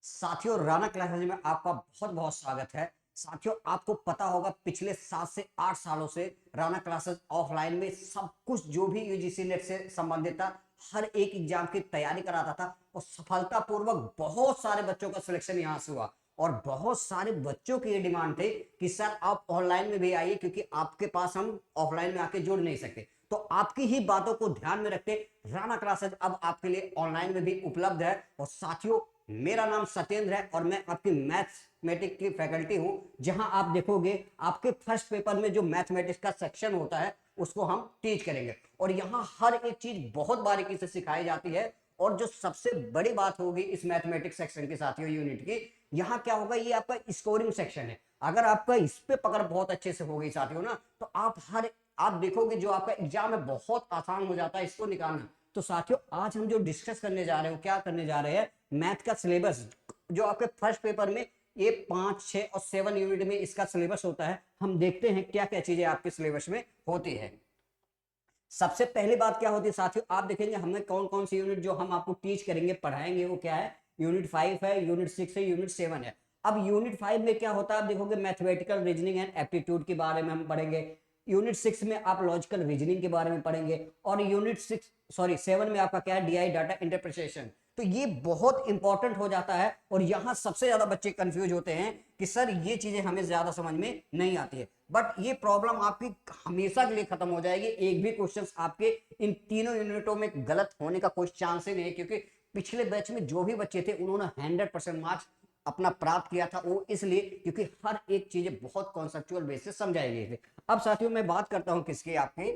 साथियों, राणा क्लासेज में आपका बहुत बहुत स्वागत है। साथियों, आपको पता होगा पिछले 7 से 8 सालों से राणा क्लासेज ऑफलाइन में सब कुछ जो भी यूजीसी नेट से संबंधित था, हर एक एग्जाम की तैयारी कराता था और सफलतापूर्वक बहुत सारे बच्चों का सिलेक्शन यहाँ से हुआ। और बहुत सारे बच्चों की ये डिमांड थे कि सर आप ऑनलाइन में भी आइए, क्योंकि आपके पास हम ऑफलाइन में आके जुड़ नहीं सकते। तो आपकी ही बातों को ध्यान में रखते राणा क्लासेज अब आपके लिए ऑनलाइन में भी उपलब्ध है। और साथियों, मेरा नाम सत्येंद्र है और मैं आपकी मैथमेटिक्स की फैकल्टी हूं, जहां आप देखोगे आपके फर्स्ट पेपर में जो मैथमेटिक्स का सेक्शन होता है उसको हम टीच करेंगे। और यहां हर एक चीज बहुत बारीकी से सिखाई जाती है। और जो सबसे बड़ी बात होगी इस मैथमेटिक्स सेक्शन के साथियों यूनिट की, यहाँ क्या होगा, ये आपका स्कोरिंग सेक्शन है। अगर आपका इस पे पकड़ बहुत अच्छे से होगी साथियों ना, तो आप देखोगे जो आपका एग्जाम है बहुत आसान हो जाता है इसको निकालना। तो साथियों, आज हम जो डिस्कस करने जा रहे हो, क्या करने जा रहे हैं, मैथ का सिलेबस जो आपके फर्स्ट पेपर में ये 5, 6 और 7 यूनिट में इसका सिलेबस होता है। हम देखते हैं क्या क्या चीजें आपके सिलेबस में होती है। सबसे पहली बात क्या होती है साथियों, आप देखेंगे हमें कौन कौन सी यूनिट जो हम आपको टीच करेंगे, पढ़ाएंगे, वो क्या है, यूनिट 5 है, यूनिट 6 है, यूनिट 7 है। अब यूनिट 5 में क्या होता है, आप देखोगे मैथमेटिकल रीजनिंग एंड एप्टीट्यूड के बारे में हम पढ़ेंगे। यूनिट 6 में आप लॉजिकल रीजनिंग के बारे में पढ़ेंगे। और यूनिट 7 में आपका क्या है, डीआई डाटा इंटरप्रिटेशन। तो ये बहुत इंपॉर्टेंट हो जाता है और यहां सबसे ज्यादा बच्चे कंफ्यूज होते हैं कि सर ये चीजें हमें ज्यादा समझ में नहीं आती है। बट ये प्रॉब्लम आपकी हमेशा के लिए खत्म हो जाएगी। एक भी क्वेश्चन आपके इन तीनों यूनिटों में गलत होने का कोई चांस ही नहीं है, क्योंकि पिछले बैच में जो भी बच्चे थे उन्होंने 100% मार्क्स अपना प्राप्त किया था। वो इसलिए क्योंकि हर एक चीजें बहुत कॉन्सेप्चुअल बेस से समझाई गई थी। अब साथियों, मैं बात करता हूं किसकी, आपके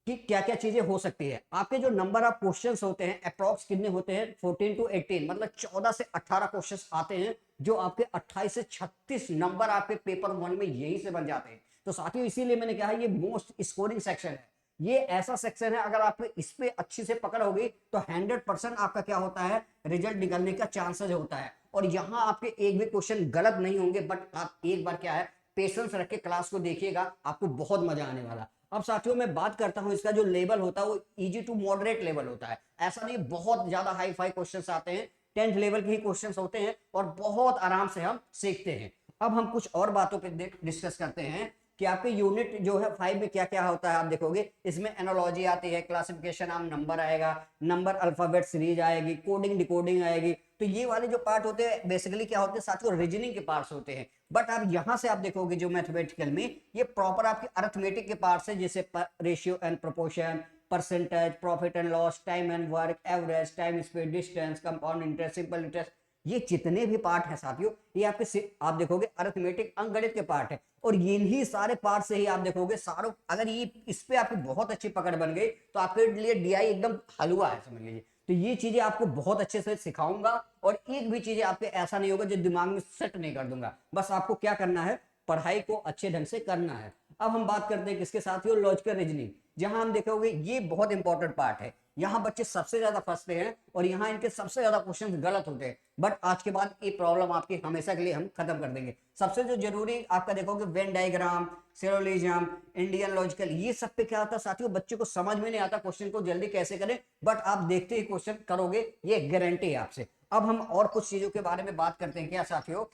कि क्या क्या चीजें हो सकती है। आपके जो नंबर ऑफ क्वेश्चंस होते हैं अप्रॉक्स कितने होते हैं, 14 to 18, मतलब 14 से 18 क्वेश्चंस आते हैं, जो आपके 28 से 36 नंबर आपके पेपर 1 में यही से बन जाते हैं। तो साथियों, इसीलिए मैंने कहा ये मोस्ट स्कोरिंग सेक्शन है। ये ऐसा सेक्शन है, अगर आप इस पे अच्छी से पकड़ होगी तो 100% आपका क्या होता है, रिजल्ट निकलने का चांसेस होता है। और यहाँ आपके एक भी क्वेश्चन गलत नहीं होंगे। बट आप एक बार क्या है, पेशेंस रख के क्लास को देखिएगा, आपको बहुत मजा आने वाला। अब साथियों, मैं बात करता हूं इसका जो लेवल होता है वो इजी टू मॉडरेट लेवल होता है। ऐसा नहीं बहुत ज्यादा हाई फाई क्वेश्चंस आते हैं, 10th लेवल के ही क्वेश्चंस होते हैं और बहुत आराम से हम सीखते हैं। अब हम कुछ और बातों पे डिस्कस करते हैं कि आपके यूनिट जो है 5 में क्या क्या होता है। आप देखोगे इसमें एनोलॉजी आती है, क्लासिफिकेशन ऑफ नंबर आएगा, नंबर अल्फाबेट सीरीज आएगी, कोडिंग डिकोडिंग आएगी। तो ये वाले जो पार्ट होते हैं बेसिकली क्या होते हैं साथियों, रीजनिंग के पार्ट्स होते हैं। बट आप यहां से आप देखोगे जो मैथमेटिकल में ये प्रॉपर आपके अरिथमेटिक के पार्ट्स है, जैसे ratio and proportion, percentage, profit and loss, time and work, average, time speed, distance, compound interest, simple interest. ये जितने भी पार्ट है साथियों, ये आपके आप देखोगे अरिथमेटिक अंकगणित के पार्ट है। और इन्हीं सारे पार्ट से ही आप देखोगे सारों, अगर ये इस पे आपकी बहुत अच्छी पकड़ बन गई तो आपके लिए डीआई एकदम हलवा है, समझ लीजिए। तो ये चीजें आपको बहुत अच्छे से सिखाऊंगा और एक भी चीजें आपके ऐसा नहीं होगा जो दिमाग में सेट नहीं कर दूंगा। बस आपको क्या करना है, पढ़ाई को अच्छे ढंग से करना है। अब हम बात करते हैं किसके साथियों, लॉजिकल रीजनिंग, जहां हम देखोगे ये बहुत इंपॉर्टेंट पार्ट है। यहाँ बच्चे सबसे ज्यादा फंसते हैं और यहाँ इनके सबसे ज्यादा क्वेश्चन गलत होते हैं। बट आज के बाद ये प्रॉब्लम आपकी हमेशा के लिए हम खत्म कर देंगे। सबसे जो जरूरी आपका देखोगे Venn diagram, syllogism, Indian logical, ये सब पे क्या होता है साथियों, बच्चे को समझ में नहीं आता क्वेश्चन को जल्दी कैसे करें। बट आप देखते ही क्वेश्चन करोगे, ये गारंटी है आपसे। अब हम और कुछ चीजों के बारे में बात करते हैं क्या साथियों,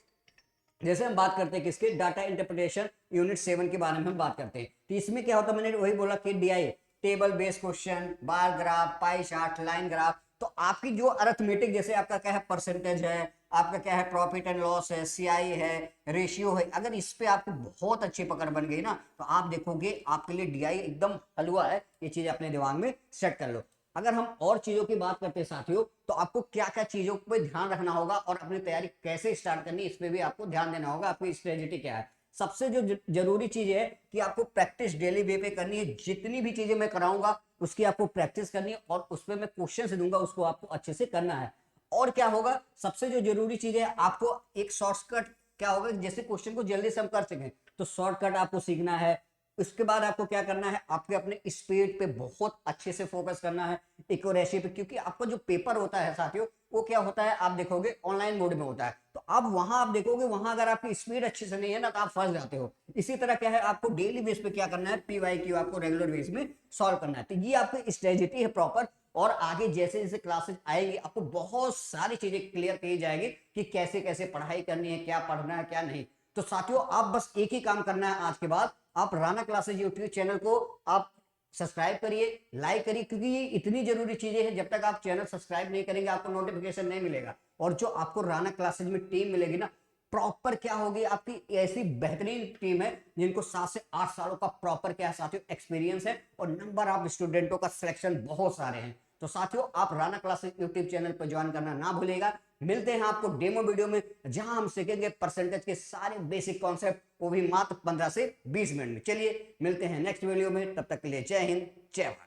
जैसे हम बात करते हैं किसके, डाटा इंटरप्रिटेशन यूनिट 7 के बारे में हम बात करते हैं। तो इसमें क्या होता है, मैंने वही बोला कि DI, table based question, bar graph, pie chart, line graph. तो आपकी जो अरिथमेटिक, जैसे आपका क्या है, परसेंटेज है, आपका क्या है, प्रॉफिट एंड लॉस है, सीआई है, रेशियो है, अगर इस पे आपको बहुत अच्छी पकड़ बन गई ना, तो आप देखोगे आपके लिए डीआई एकदम हलवा है। ये चीज अपने दिमाग में सेट कर लो। अगर हम और चीजों की बात करते हैं साथियों, तो आपको क्या क्या चीजों पे ध्यान रखना होगा और अपनी तैयारी कैसे स्टार्ट करनी है, इस पे भी आपको ध्यान देना होगा। आपकी स्ट्रेटेजी क्या है, सबसे जो जरूरी चीज है कि आपको प्रैक्टिस डेली वे पे करनी है। जितनी भी चीजें मैं कराऊंगा उसकी आपको प्रैक्टिस करनी है और उसपे मैं क्वेश्चन दूंगा, उसको आपको अच्छे से करना है। और क्या होगा, सबसे जो जरूरी चीज है, आपको एक शॉर्टकट क्या होगा, जैसे क्वेश्चन को जल्दी से हम कर सकें, तो शॉर्टकट आपको सीखना है। उसके बाद आपको क्या करना है, आपके अपने स्पीड पे बहुत अच्छे से फोकस करना है, एक्यूरेसी पे, क्योंकि आपका जो पेपर होता है साथियों, वो क्या होता है, आप देखोगे ऑनलाइन मोड में होता है। तो अब वहां आप देखोगे, वहां अगर आपकी स्पीड अच्छी से नहीं है ना, तो आप फंस जाते हो। इसी तरह क्या है, आपको डेली बेस पे क्या करना है, पीवाईक्यू आपको रेगुलर बेस में सॉल्व करना है। तो ये आपकी स्ट्रेटेजी है प्रॉपर। और आगे जैसे जैसे क्लासेस आएंगी आपको बहुत सारी चीजें क्लियर की जाएगी कि कैसे कैसे पढ़ाई करनी है, क्या पढ़ना है क्या नहीं। तो साथियों आप बस एक ही काम करना है, आज के बाद आप राणा क्लासेज यूट्यूब चैनल को आप सब्सक्राइब करिए, लाइक करिए, क्योंकि ये इतनी जरूरी चीजें हैं, जब तक आप चैनल सब्सक्राइब नहीं करेंगे आपको नोटिफिकेशन नहीं मिलेगा। और जो आपको राणा क्लासेज में टीम मिलेगी ना, प्रॉपर क्या होगी, आपकी ऐसी बेहतरीन टीम है जिनको 7 से 8 सालों का प्रॉपर क्या है साथियों एक्सपीरियंस है, और नंबर ऑफ स्टूडेंटों का सिलेक्शन बहुत सारे हैं। तो साथियों आप राणा क्लासेस यूट्यूब चैनल पर ज्वाइन करना ना भूलेगा। मिलते हैं आपको डेमो वीडियो में, जहां हम सीखेंगे परसेंटेज के सारे बेसिक कॉन्सेप्ट, वो भी मात्र 15 से 20 मिनट में। चलिए मिलते हैं नेक्स्ट वीडियो में, तब तक के लिए जय हिंद जय भारत।